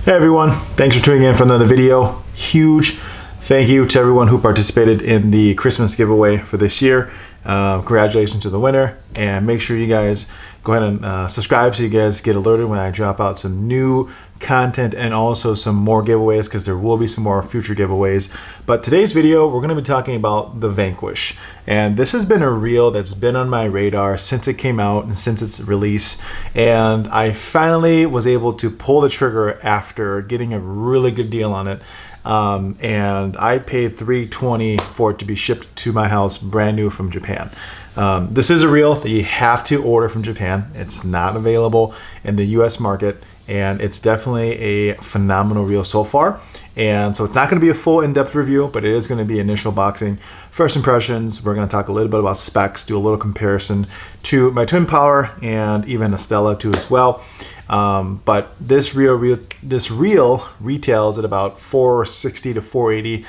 Hey everyone, thanks for tuning in for another video. Huge thank you to everyone who participated in the Christmas giveaway for this year. Congratulations to the winner, and make sure you guys go ahead and subscribe so you guys get alerted when I drop out some new content and also some more giveaways, because there will be some more future giveaways. But today's video, we're going to be talking about the Vanquish, and this has been a reel that's been on my radar since it came out and since its release, and I finally was able to pull the trigger after getting a really good deal on it. And I paid $320 for it to be shipped to my house brand new from Japan. This is a reel that you have to order from Japan. It's not available in the US market, and it's definitely a phenomenal reel so far. And so it's not going to be a full in-depth review, but it is going to be initial boxing, first impressions. We're going to talk a little bit about specs, do a little comparison to my Twin Power and even a Stella too as well. But this reel retails at about $460 to $480,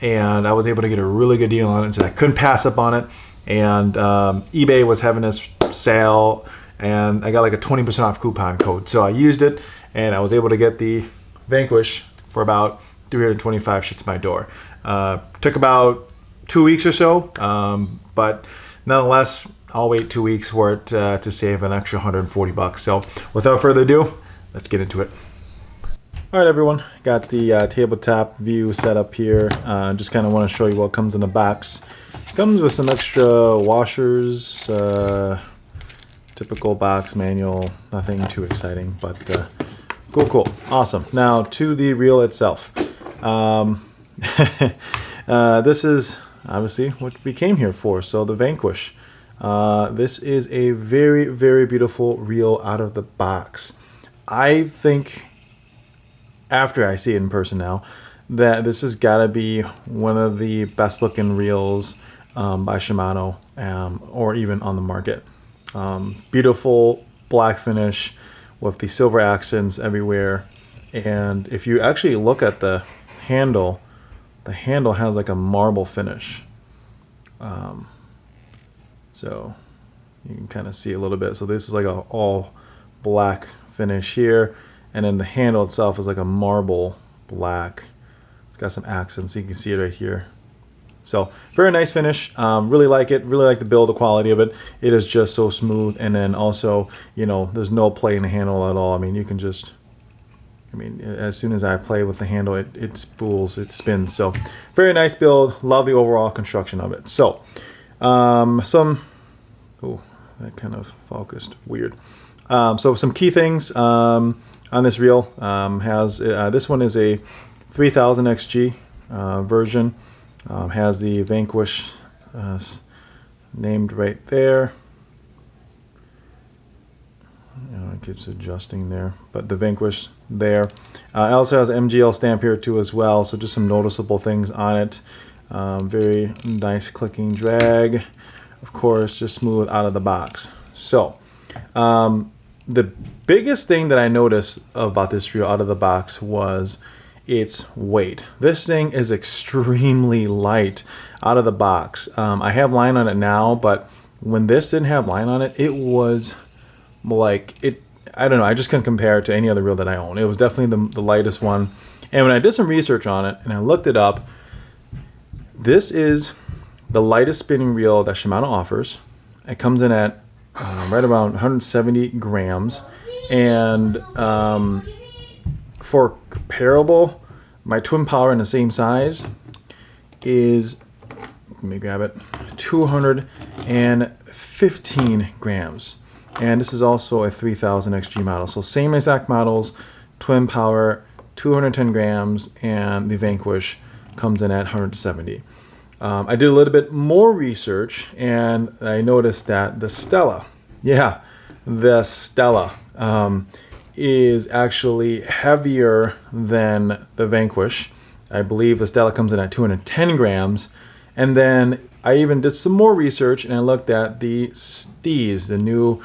and I was able to get a really good deal on it, so I couldn't pass up on it. And eBay was having this sale, and I got like a 20% off coupon code, so I used it, and I was able to get the Vanquish for about $325 shipped to my door. Took about 2 weeks or so, but nonetheless, I'll wait 2 weeks for it to save an extra $140. So without further ado, let's get into it. All right, everyone, got the tabletop view set up here. Just kind of want to show you what comes in the box. Comes with some extra washers, typical box manual, nothing too exciting, but cool, awesome. Now to the reel itself. This is obviously what we came here for, so the Vanquish. This is a very, very beautiful reel out of the box. I think, after I see it in person now, that this has got to be one of the best looking reels by Shimano, or even on the market. Beautiful black finish with the silver accents everywhere. And if you actually look at the handle has like a marble finish. So you can kind of see a little bit. So this is like a all black finish here, and then the handle itself is like a marble black. It's got some accents, you can see it right here. So very nice finish. Really like it, really like the build, the quality of it. It is just so smooth, and then also, you know, there's no play in the handle at all. I mean, you can just, as soon as I play with the handle, it spools, it spins. So very nice build, love the overall construction of it. So oh, that kind of focused weird. So some key things on this reel. This one is a 3000 XG version. Has the Vanquish named right there. It keeps adjusting there, but the Vanquish there. It also has an MGL stamp here too as well, so just some noticeable things on it. Very nice clicking drag, of course, just smooth out of the box. So the biggest thing that I noticed about this reel out of the box was its weight. This thing is extremely light out of the box. I have line on it now, but when this didn't have line on it, it was like, I don't know, I just couldn't compare it to any other reel that I own. It was definitely the lightest one. And when I did some research on it and I looked it up, this is the lightest spinning reel that Shimano offers. It comes in at right around 170 grams. And for comparable, my Twin Power in the same size is, let me grab it, 215 grams. And this is also a 3000 XG model. So same exact models, Twin Power, 210 grams, and the Vanquish comes in at 170. I did a little bit more research, and I noticed that the Stella, is actually heavier than the Vanquish. I believe the Stella comes in at 210 grams. And then I even did some more research, and I looked at the Steez, the new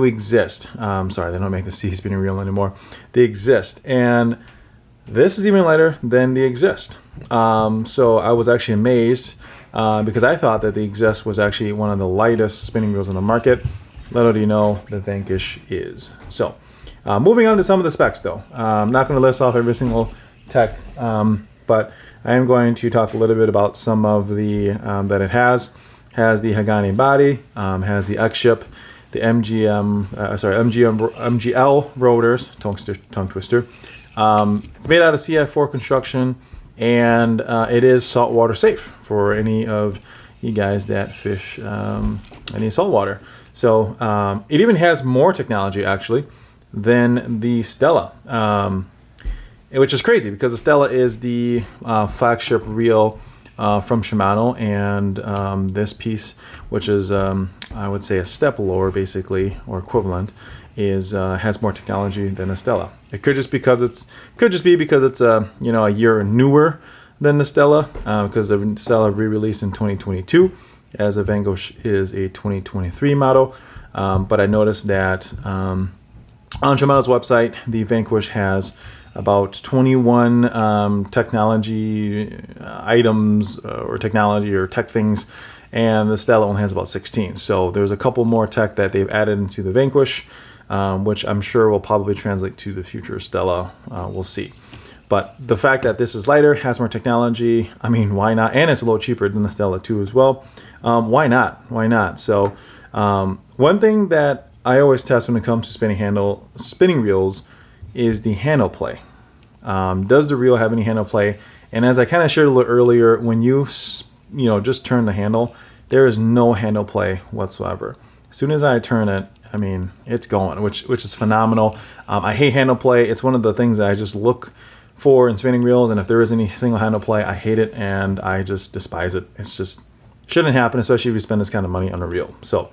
Exist. Sorry, they don't make the Steez spinning reel anymore. The Exist, and this is even lighter than the Exist. So I was actually amazed because I thought that the Exist was actually one of the lightest spinning reels on the market. Little do you know, the Vanquish is. So Moving on to some of the specs, though. I'm not going to list off every single tech, but I am going to talk a little bit about some of the that it has. Has the Hagane body, has the X-Ship, the MGL rotors, tongue twister. It's made out of CI4 construction, and it is saltwater safe for any of you guys that fish any saltwater. So it even has more technology actually than the Stella, which is crazy because the Stella is the flagship reel from Shimano, and this piece, which is I would say a step lower basically or equivalent, is has more technology than a Stella. It could just be because it's a year newer than the Stella, because the Stella re-released in 2022, as a Vanquish is a 2023 model. But I noticed that on Shimano's website, the Vanquish has about 21 technology items or technology or tech things, and the Stella only has about 16. So there's a couple more tech that they've added into the Vanquish, which I'm sure will probably translate to the future Stella. We'll see. But the fact that this is lighter, has more technology, I mean, why not? And it's a little cheaper than the Stella 2 as well. Why not? Why not? So one thing that I always test when it comes to spinning reels is the handle play. Does the reel have any handle play? And as I kind of shared a little earlier, when you just turn the handle, there is no handle play whatsoever. As soon as I turn it, I mean, it's going, which is phenomenal. I hate handle play. It's one of the things that I just look for in spinning reels, and if there is any single handle play, I hate it and I just despise it. It's just shouldn't happen, especially if you spend this kind of money on a reel. So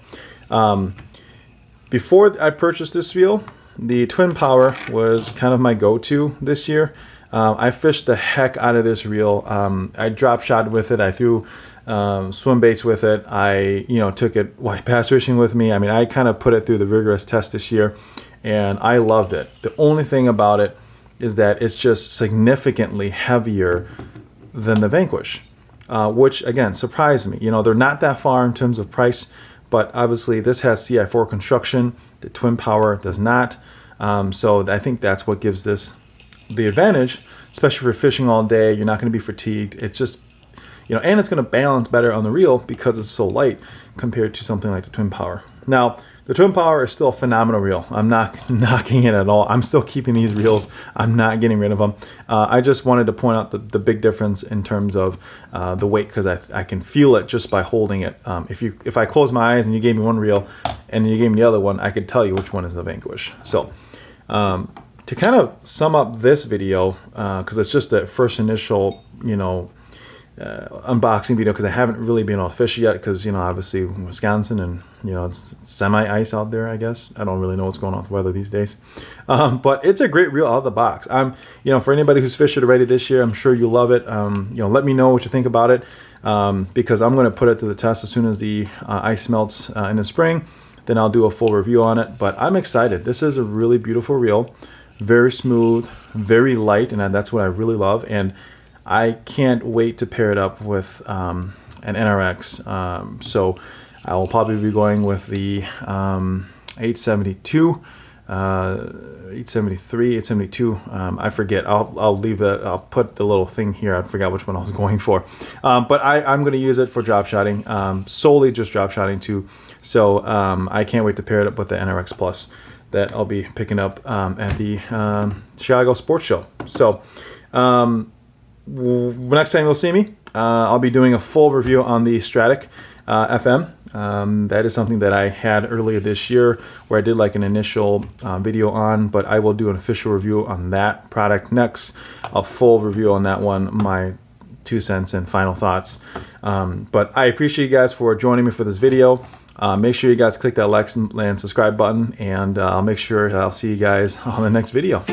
before I purchased this reel, the Twin Power was kind of my go-to this year. I fished the heck out of this reel. I drop shot with it. I threw swim baits with it. I took it white bass fishing with me. I mean, I kind of put it through the rigorous test this year, and I loved it. The only thing about it is that it's just significantly heavier than the Vanquish, which again surprised me. They're not that far in terms of price, but obviously this has CI4 construction. The Twin Power does not. So I think that's what gives this the advantage, especially for fishing all day. You're not going to be fatigued. It's just, and it's going to balance better on the reel because it's so light compared to something like the Twin Power. Now, the Twin Power is still a phenomenal reel. I'm not knocking it at all. I'm still keeping these reels. I'm not getting rid of them. I just wanted to point out the big difference in terms of the weight, because I can feel it just by holding it. If I close my eyes and you gave me one reel and you gave me the other one, I could tell you which one is the Vanquish. So to kind of sum up this video, because it's just the first initial, unboxing video, because I haven't really been able to fish yet, because obviously Wisconsin, and it's semi-ice out there, I guess. I don't really know what's going on with the weather these days, but it's a great reel out of the box. For anybody who's fished it already this year, I'm sure you love it. Let me know what you think about it, because I'm going to put it to the test as soon as the ice melts in the spring. Then I'll do a full review on it, but I'm excited. This is a really beautiful reel, very smooth, very light, and that's what I really love. And I can't wait to pair it up with an NRX. So I will probably be going with the 872, 873, 872. I forget. I'll leave it. I'll put the little thing here. I forgot which one I was going for. But I'm going to use it for drop shotting, solely just drop shotting too. So I can't wait to pair it up with the NRX Plus that I'll be picking up at the Chicago Sports Show. So next time you'll see me, I'll be doing a full review on the Stratic FM. That is something that I had earlier this year, where I did like an initial video on, but I will do an official review on that product next, a full review on that one, my 2 cents and final thoughts. But I appreciate you guys for joining me for this video. Make sure you guys click that like and subscribe button, and I'll make sure I'll see you guys on the next video.